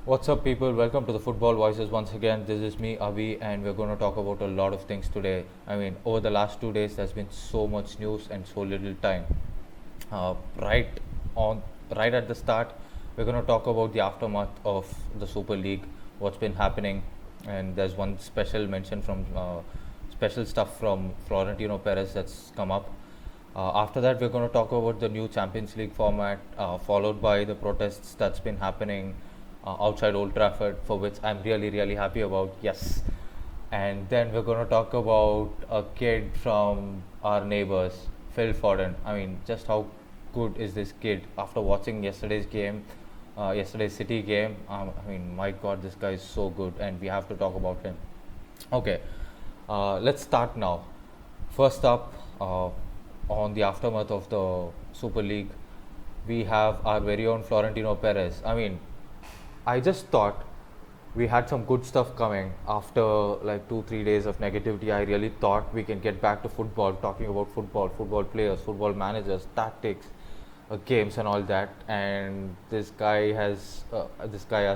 What's up, people? Welcome to the Football Voices once again. This is me, Avi, and we're going to talk about a lot of things today. Over the last 2 days, there's been so much news and so little time. Uh, right on, right at the start, we're going to talk about the aftermath of the Super League, what's been happening, and there's one special mention from special stuff from Florentino Perez that's come up. After that, we're going to talk about the new Champions League format, followed by the protests that's been happening outside Old Trafford, for which I'm really, really happy about. Yes. And then we're going to talk about a kid from our neighbors, Phil Foden. Just how good is this kid? After watching yesterday's City game, my God, this guy is so good, and we have to talk about him. Okay, let's start now. First up, on the aftermath of the Super League, we have our very own Florentino Perez. I just thought we had some good stuff coming after like 2 3 days of negativity. I really thought we can get back to football, talking about football, football players, football managers, tactics, games, and all that. And this guy, as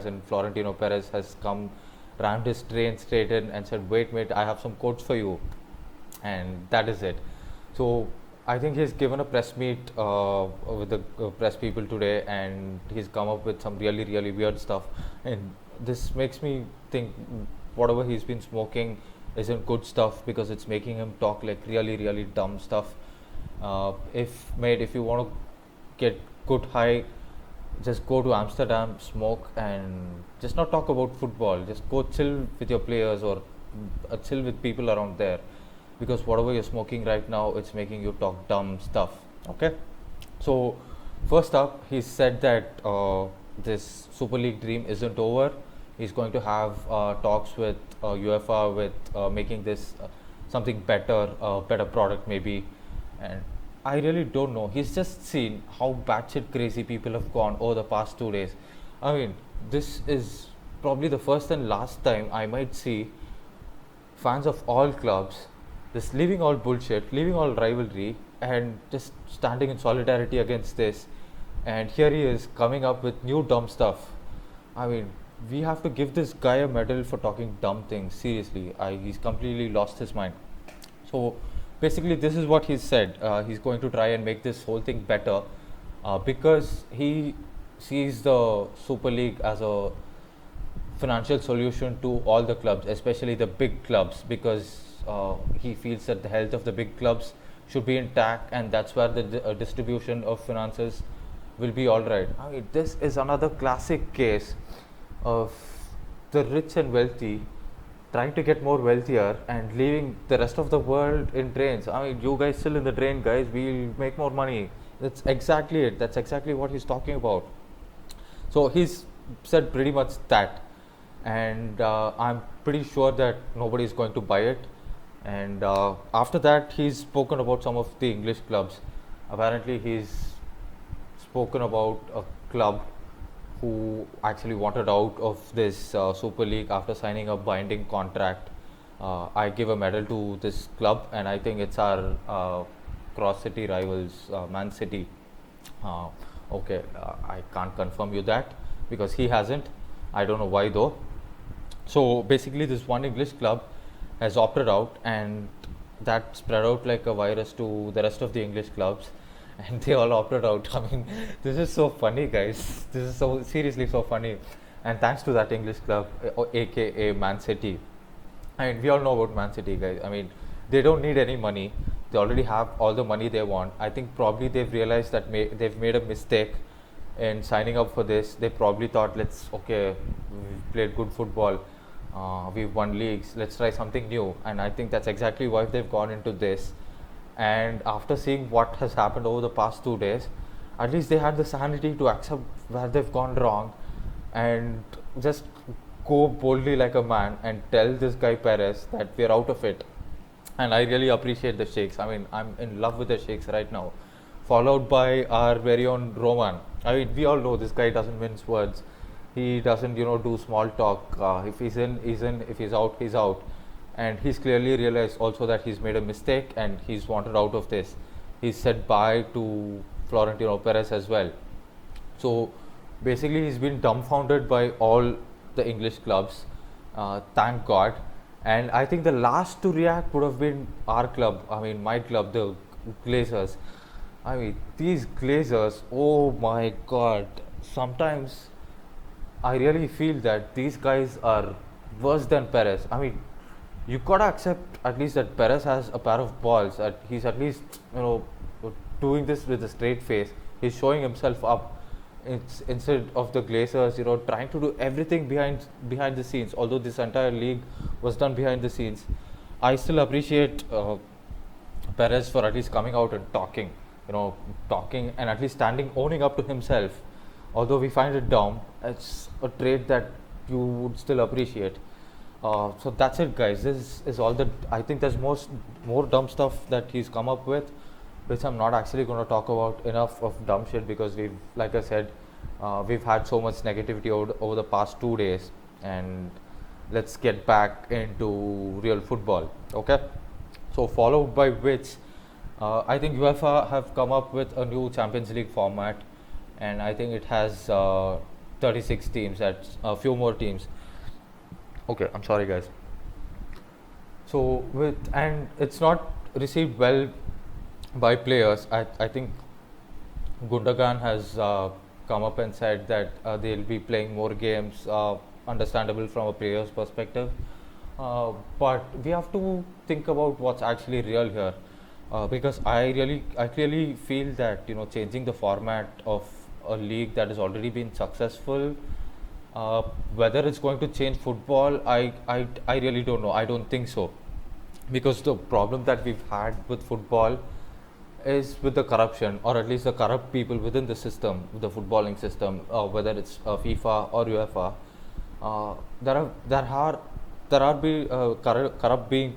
in Florentino Perez, has come, rammed his train straight in, and said, "Wait, mate, I have some quotes for you," and that is it. So I think he's given a press meet with the press people today, and he's come up with some really, really weird stuff. And this makes me think whatever he's been smoking isn't good stuff, because it's making him talk like really, really dumb stuff. If you want to get good high, just go to Amsterdam, smoke, and just not talk about football. Just go chill with your players, or chill with people around there, because whatever you're smoking right now, it's making you talk dumb stuff. Okay, so first up, he said that this Super League dream isn't over. He's going to have talks with UEFA, with making this something better, better product maybe. And I really don't know. He's just seen how batshit crazy people have gone over the past 2 days. I mean, this is probably the first and last time I might see fans of all clubs just leaving all bullshit, leaving all rivalry, and just standing in solidarity against this. And here he is coming up with new dumb stuff. I mean, we have to give this guy a medal for talking dumb things. Seriously, he's completely lost his mind. So basically, this is what he said. He's going to try and make this whole thing better, because he sees the Super League as a financial solution to all the clubs, especially the big clubs, because he feels that the health of the big clubs should be intact, and that's where the distribution of finances will be all right. This is another classic case of the rich and wealthy trying to get more wealthier and leaving the rest of the world in drains. You guys still in the drain, guys. We'll make more money. That's exactly it. That's exactly what he's talking about. So he's said pretty much that, and I'm pretty sure that nobody is going to buy it. And after that, he's spoken about some of the English clubs. Apparently, he's spoken about a club who actually wanted out of this Super League after signing a binding contract. I give a medal to this club, and I think it's our cross city rivals, Man City. Uh, I can't confirm you that, because he hasn't. I don't know why though. So basically, this one English club has opted out, and that spread out like a virus to the rest of the English clubs, and they all opted out. This is so funny, guys. This is so seriously so funny, and thanks to that English club, aka Man City. We all know about Man City, guys. They don't need any money. They already have all the money they want. I think probably they've realized that they've made a mistake in signing up for this. They probably thought, we've played good football, we've won leagues, let's try something new. And I think that's exactly why they've gone into this. And after seeing what has happened over the past 2 days, at least they had the sanity to accept where they've gone wrong, and just go boldly like a man and tell this guy Perez that we're out of it. And I really appreciate the Sheikhs. I'm in love with the Sheikhs right now. Followed by our very own Roman. We all know this guy doesn't mince words. He doesn't, do small talk. If he's in, he's in. If he's out, he's out. And he's clearly realized also that he's made a mistake, and he's wanted out of this. He said bye to Florentino Perez as well. So Basically, he's been dumbfounded by all the English clubs. Thank God. And I think the last to react would have been our club. I mean, my club, the Glazers. I mean, these Glazers. Oh my God! Sometimes I really feel that these guys are worse than Perez. I mean, you gotta accept at least that Perez has a pair of balls. That he's at least doing this with a straight face. He's showing himself up. It's instead of the Glazers, trying to do everything behind the scenes. Although this entire league was done behind the scenes, I still appreciate Perez for at least coming out and talking. Talking and at least standing, owning up to himself. Although we find it dumb, it's a trait that you would still appreciate. So that's it, guys. This is all that I think. There's more dumb stuff that he's come up with, which I'm not actually going to talk about. Enough of dumb shit, because like I said, we've had so much negativity over the past 2 days, and let's get back into real football. Okay, so followed by which, I think UEFA have come up with a new Champions League format, and I think it has 36 teams. That's a few more teams. Okay, I'm sorry, guys. So and it's not received well by players. I think Gundogan has come up and said that they'll be playing more games. Understandable from a player's perspective, but we have to think about what's actually real here. Because I clearly feel that changing the format of a league that has already been successful, whether it's going to change football, I really don't know. I don't think so, because the problem that we've had with football is with the corruption, or at least the corrupt people within the system, the footballing system, whether it's FIFA or UEFA. There are corrupt being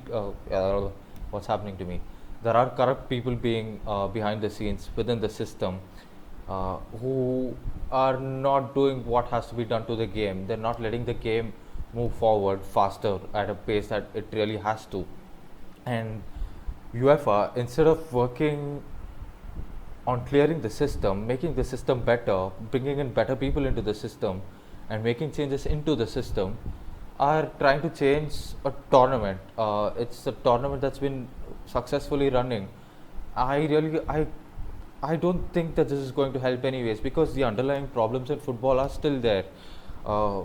what's happening to me. There are corrupt people being behind the scenes within the system, who are not doing what has to be done to the game. They're not letting the game move forward faster at a pace that it really has to. And UEFA, instead of working on clearing the system, making the system better, bringing in better people into the system, and making changes into the system, are trying to change a tournament. It's a tournament that's been successfully running. I don't think that this is going to help anyways, because the underlying problems in football are still there. Uh,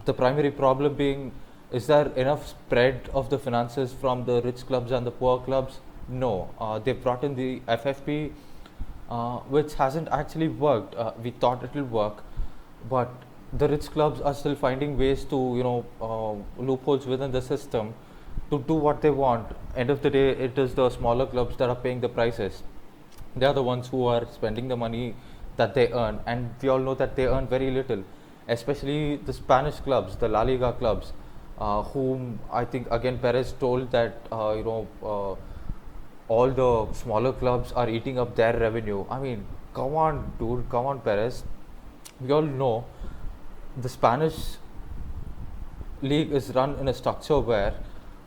the primary problem being, is there enough spread of the finances from the rich clubs and the poor clubs? No. They've brought in the FFP, which hasn't actually worked. We thought it will work, but the rich clubs are still finding ways to, loopholes within the system to do what they want. End of the day, it is the smaller clubs that are paying the prices. They are the ones who are spending the money that they earn, and we all know that they earn very little, especially the Spanish clubs, the La Liga clubs, whom I think again Perez told that all the smaller clubs are eating up their revenue. I mean, come on, dude, come on, Perez. We all know the Spanish league is run in a structure where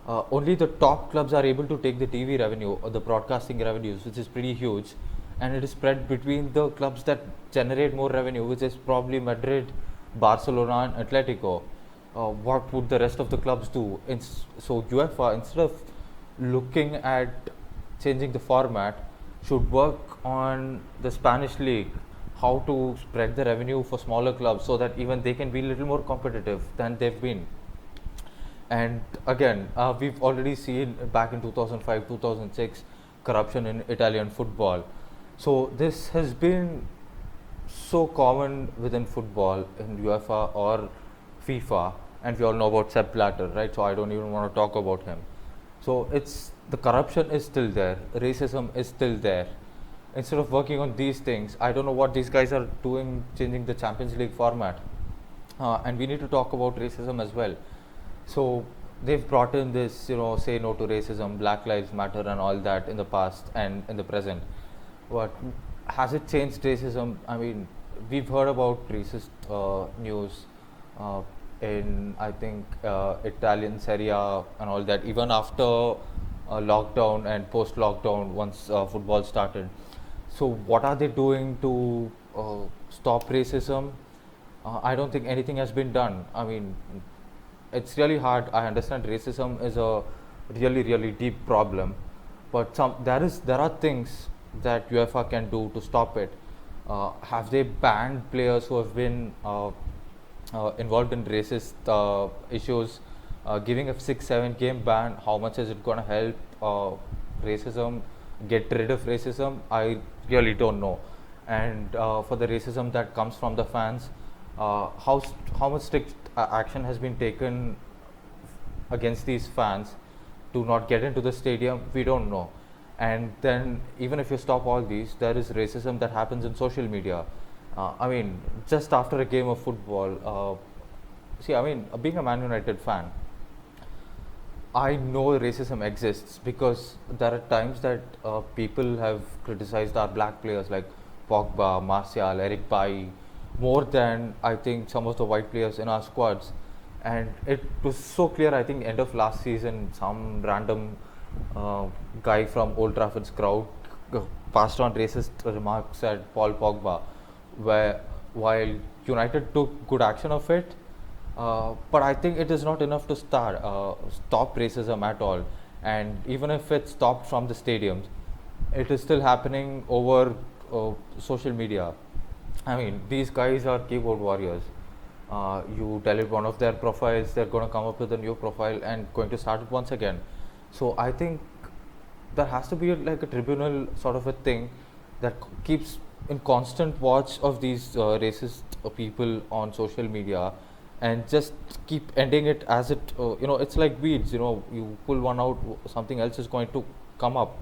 only the top clubs are able to take the TV revenue or the broadcasting revenues, which is pretty huge, and it is spread between the clubs that generate more revenue, which is probably Madrid, Barcelona, and Atletico. What would the rest of the clubs do? So UEFA, instead of looking at changing the format, should work on the Spanish league, how to spread the revenue for smaller clubs so that even they can be a little more competitive than they've been. And again, we've already seen back in 2005, 2006 corruption in Italian football. So this has been so common within football in UEFA or FIFA, and we all know about Sepp Blatter, right? So I don't even want to talk about him. So it's the corruption is still there, racism is still there. Instead of working on these things, I don't know what these guys are doing, changing the Champions League format. And we need to talk about racism as well. So they've brought in this, say no to racism, Black Lives Matter, and all that in the past and in the present. But has it changed racism? I mean, we've heard about racist news in, I think, Italian Serie A and all that, even after lockdown and post-lockdown, once football started. So what are they doing to stop racism, I don't think anything has been done. I mean, it's really hard. I understand racism is a really deep problem, but there are things that UEFA can do to stop it. Have they banned players who have been involved in racist issues? Giving a 6-7 game ban, how much is it gonna help racism? Get rid of racism? I really don't know. And for the racism that comes from the fans, how much strict action has been taken against these fans to not get into the stadium? We don't know. And then even if you stop all these, there is racism that happens in social media. I mean, just after a game of football, see, I mean, being a Man United fan, I know racism exists because there are times that people have criticized our black players like Pogba, Martial, Eric Bailly more than I think some of the white players in our squads. And it was so clear, I think, end of last season, some random guy from Old Trafford's crowd passed on racist remarks at Paul Pogba, where while United took good action of it, but I think it is not enough to stop racism at all. And even if it stopped from the stadiums, it is still happening over social media. I mean, these guys are keyboard warriors. You delete one of their profiles, they're going to come up with a new profile and going to start it once again. So I think there has to be like a tribunal sort of a thing that keeps in constant watch of these racist people on social media, and just keep ending it as it it's like weeds. You pull one out, something else is going to come up,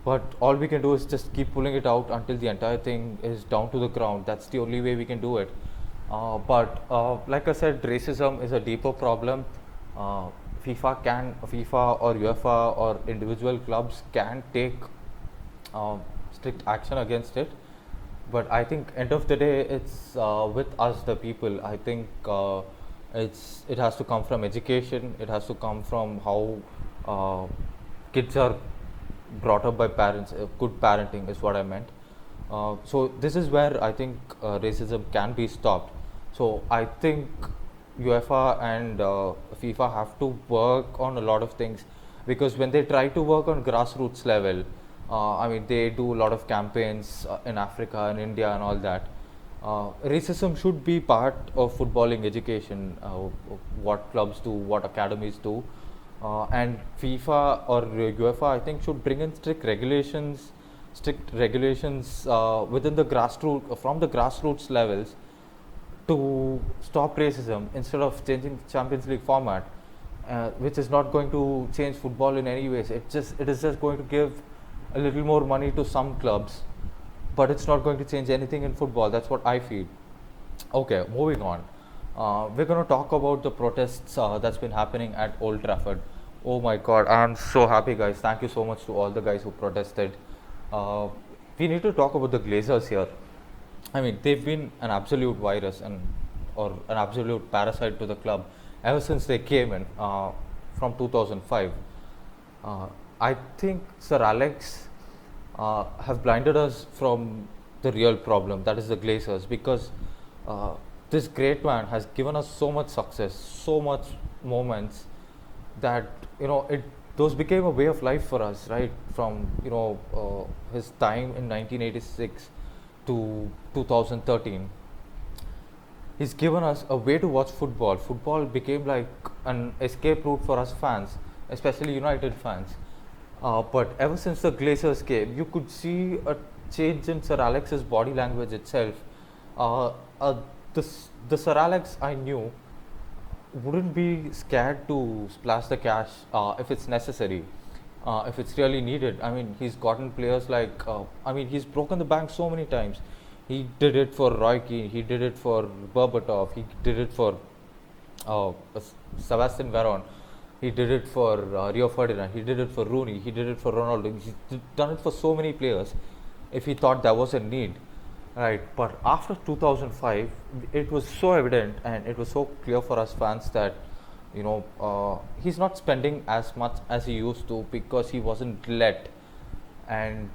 but all we can do is just keep pulling it out until the entire thing is down to the ground. That's the only way we can do it. But like I said, racism is a deeper problem. uh, FIFA or UEFA or individual clubs can take strict action against it, but I think end of the day it's with us the people. I think it has to come from education. It has to come from how uh, kids are brought up by parents. Good parenting is what I meant. So this is where I think racism can be stopped. So I think UEFA and FIFA have to work on a lot of things, because when they try to work on grassroots level, I mean, they do a lot of campaigns in Africa and India and all that. Racism should be part of footballing education. What clubs do, what academies do, and FIFA or UEFA, I think, should bring in strict regulations within the grassroots, from the grassroots levels, to stop racism instead of changing Champions League format, which is not going to change football in any ways. It is just going to give a little more money to some clubs, but it's not going to change anything in football. That's what I feel. Okay, moving on. We're going to talk about the protests that's been happening at Old Trafford. Oh my God, I'm so happy, guys. Thank you so much to all the guys who protested. Uh, we need to talk about the Glazers here. I mean, they've been an absolute virus or an absolute parasite to the club ever since they came in from 2005. Uh, I think Sir Alex have blinded us from the real problem, that is the Glazers, because uh, this great man has given us so much success, so much moments, that it those became a way of life for us, right? From his time in 1986 to 2013, he's given us a way to watch football. Football became like an escape route for us fans, especially United fans. But ever since the Glazers came, you could see a change in Sir Alex's body language itself. Uh, uh, the Sir Alex I knew wouldn't be scared to splash the cash if it's necessary, if it's really needed. I mean, he's gotten players like, he's broken the bank so many times. He did it for Roy Keane, he did it for Berbatov, he did it for Sebastian Veron, he did it for Rio Ferdinand, he did it for Rooney, he did it for Ronaldo. He's done it for so many players if he thought there was a need. Right, but after 2005, it was so evident and it was so clear for us fans that he's not spending as much as he used to, because he wasn't let, and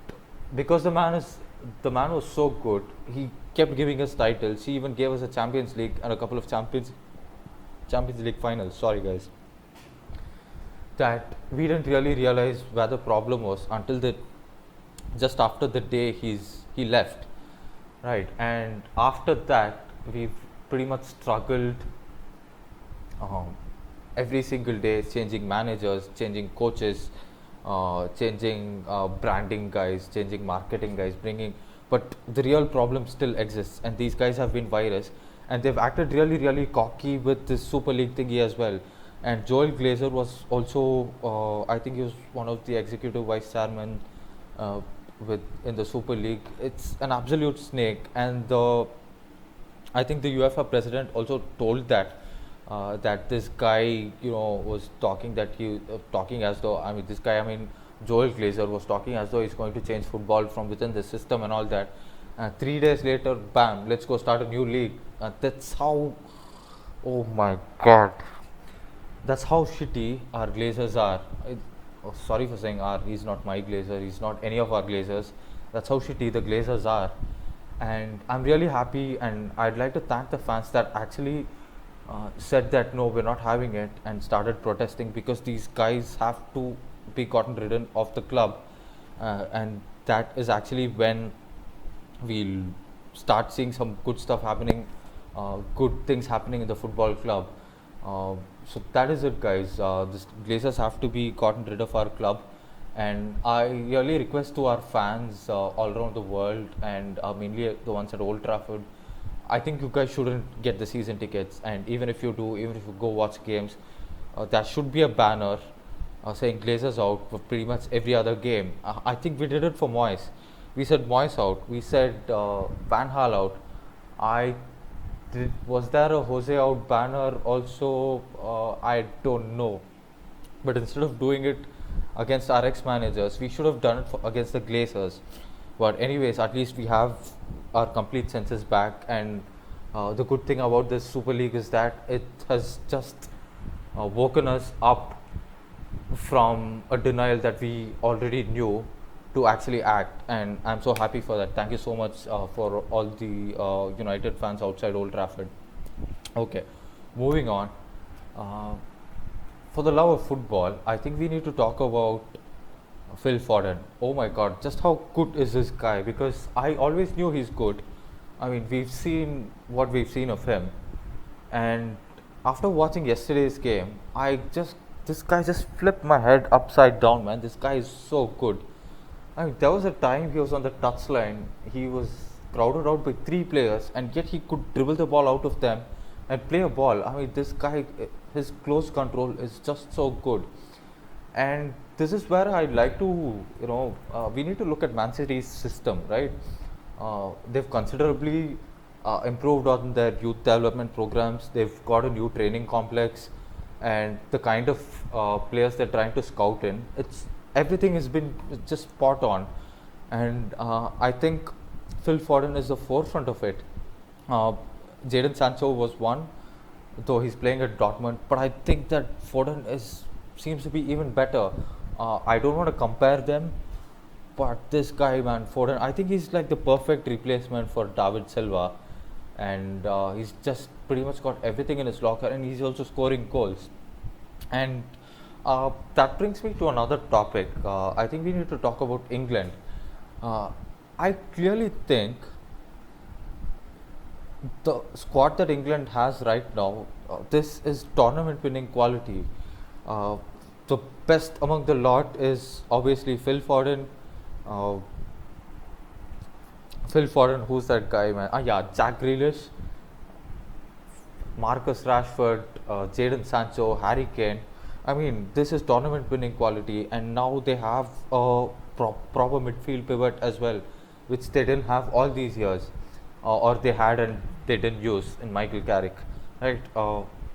because the man was so good, he kept giving us titles. He even gave us a Champions League and a couple of Champions League finals. Sorry, guys. That we didn't really realize where the problem was until the just after the day he left, right? And after that, we've pretty much struggled um, every single day, changing managers, changing coaches, changing branding guys, changing marketing guys, bringing. But the real problem still exists, and these guys have been virus, and they've acted really, really cocky with this Super League thingy as well. And Joel Glazer was also, I think he was one of the executive vice chairman uh, with in the Super League. It's an absolute snake, and I think the UEFA president also told that this guy, was talking that he talking as though, I mean, this guy, I mean, Joel Glazer was talking as though he's going to change football from within the system and all that. 3 days later, bam, let's go start a new league. That's how, oh my god, that's how shitty our Glazers are. Sorry for saying our, he's not my Glazer, he's not any of our Glazers. That's how shitty the Glazers are. And I'm really happy, and I'd like to thank the fans that actually said that no, we're not having it, and started protesting, because these guys have to be gotten ridden of the club. And that is actually when we'll start seeing some good stuff happening, good things happening in the football club. Uh, so that is it, guys. The Glazers have to be gotten rid of our club, and I really request to our fans all around the world, and mainly the ones at Old Trafford. I think you guys shouldn't get the season tickets, and even if you do, even if you go watch games, there should be a banner saying Glazers out for pretty much every other game. I think we did it for Moyes. We said Moyes out. We said Van Hal out. I was there a Jose out banner also? I don't know. But instead of doing it against our ex-managers, we should have done it against the Glazers. But anyways, at least we have our complete senses back. And the good thing about this Super League is that it has just woken us up from a denial that we already knew to actually act, and I'm so happy for that. Thank you so much for all the United fans outside Old Trafford. Okay, moving on. Uh, for the love of football, I think we need to talk about Phil Foden. Oh my God, just how good is this guy? Because I always knew he's good. I mean, we've seen what we've seen of him, and after watching yesterday's game, this guy just flipped my head upside down, man. This guy is so good. I mean, there was a time he was on the touchline. He was crowded out by three players, and yet he could dribble the ball out of them and play a ball. I mean, this guy, his close control is just so good. And this is where I'd like to, we need to look at Man City's system, right? They've considerably improved on their youth development programs. They've got a new training complex, and the kind of players they're trying to scout in, it's everything has been just spot on. And I think Phil Foden is the forefront of it. Uh, Jadon Sancho was one, though he's playing at Dortmund, but I think that Foden seems to be even better. I don't want to compare them, but this guy, man, Foden, I think he's like the perfect replacement for David Silva, and he's just pretty much got everything in his locker, and he's also scoring goals. And that brings me to another topic. I think we need to talk about England. Uh, I clearly think the squad that England has right now, this is tournament winning quality. Uh, the best among the lot is obviously Phil Foden. Uh, Phil Foden, who's that guy, man? Yeah, Jack Grealish, Marcus Rashford, Jadon Sancho, Harry Kane. I mean, this is tournament winning quality, and now they have a proper midfield pivot as well, which they didn't have all these years, or they had and they didn't use in Michael Carrick. Right?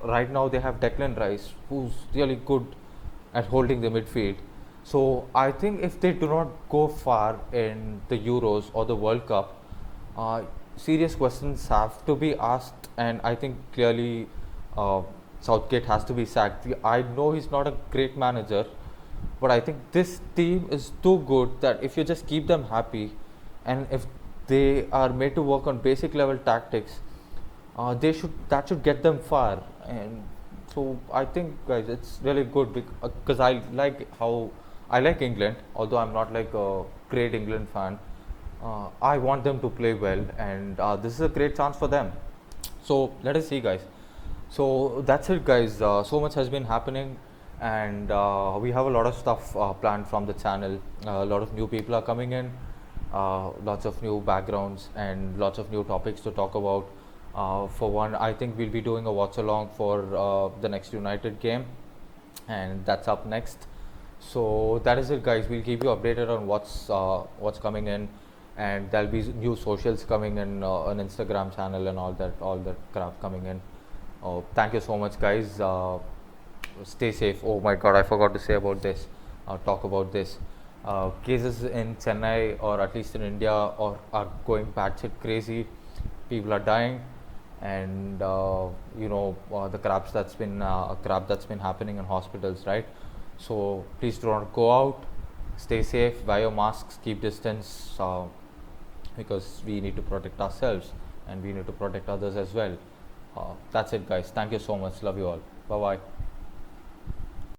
Right now they have Declan Rice, who's really good at holding the midfield. So I think if they do not go far in the Euros or the World Cup, uh, serious questions have to be asked, and I think clearly uh, Southgate has to be sacked. I know he's not a great manager, but I think this team is too good that if you just keep them happy, and if they are made to work on basic level tactics, they should that should get them far. And so I think, guys, it's really good because I like England, although I'm not like a great England fan. I want them to play well, and this is a great chance for them. So let us see, guys. So that's it, guys. So much has been happening, and we have a lot of stuff planned from the channel. A lot of new people are coming in, lots of new backgrounds, and lots of new topics to talk about. For one, I think we'll be doing a watch along for the next United game, and that's up next. So that is it, guys. We'll keep you updated on what's coming in, and there'll be new socials coming in, an Instagram channel and all that crap coming in. Thank you so much, guys. Stay safe. Oh my God, I forgot to say about this. Talk about this. Cases in Chennai, or at least in India, are going batshit crazy. People are dying, and the crap that's been happening in hospitals, right? So please do not go out. Stay safe. Wear your masks. Keep distance. Because we need to protect ourselves, and we need to protect others as well. That's it, guys. Thank you so much. Love you all. Bye bye.